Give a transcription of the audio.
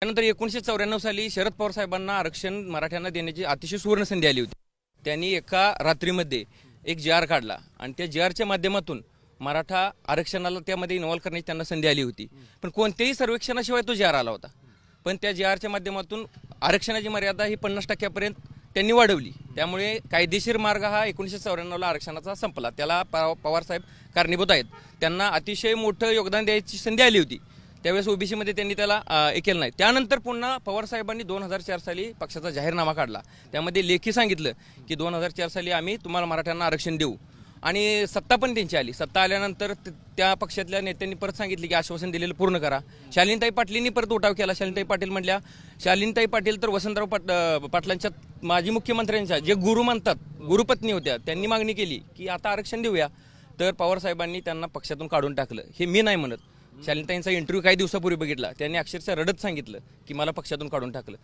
त्यानंतर 1994 साली शरद पवार साहेबांना आरक्षण मराठ्यांना देण्याची अतिशय सुवर्ण संधी आली होती। त्यांनी एका रात्रीमध्ये एक जी.आर. काढला आणि त्या जी.आरच्या माध्यमातून मराठा आरक्षणाला त्यामध्ये इन्व्हॉल्व करण्याची त्यांना संधी आली होती। पण कोणत्याही सर्वेक्षणाशिवाय तो जी.आर. आला होता। पण त्या जी.आरच्या माध्यमातून आरक्षणाची मर्यादा ही 50% त्यांनी वाढवली। त्यामुळे कायदेशीर मार्ग हा 1994 आरक्षणाचा संपला। त्याला पवार साहेब कारणीभूत आहेत। त्यांना अतिशय मोठं योगदान द्यायची संधी आली होती। त्यावेळेस ओबीसी मध्ये त्यांनी त्याला केलं नाही। त्यानंतर पुन्हा पवार साहेबांनी 2004 साली पक्षाचा जाहीरनामा काढला। त्यामध्ये लेखी सांगितलं की 2004 साली आम्ही तुम्हाला मराठ्यांना आरक्षण देऊ आणि सत्ता पण त्यांची आली। सत्ता आल्यानंतर त्या पक्षातल्या नेत्यांनी परत सांगितले की आश्वासन दिलेलं पूर्ण करा। शालिनीताई पाटलींनी परत उठाव केला। शालिनीताई पाटील म्हणल्या, शालिनीताई पाटील तर वसंतराव पाटलांच्या माजी मुख्यमंत्र्यांच्या जे गुरु म्हणतात गुरुपत्नी होत्या, त्यांनी मागणी केली की आता आरक्षण देऊया। तर पवार साहेबांनी त्यांना पक्षातून काढून टाकलं। हे मी नाही म्हणत, शालिनीताईंचा इंटरव्ह्यू काही दिवसापूर्वी बघितला, त्यांनी अक्षरशः रडत सांगितलं की मला पक्षातून काढून टाकलं।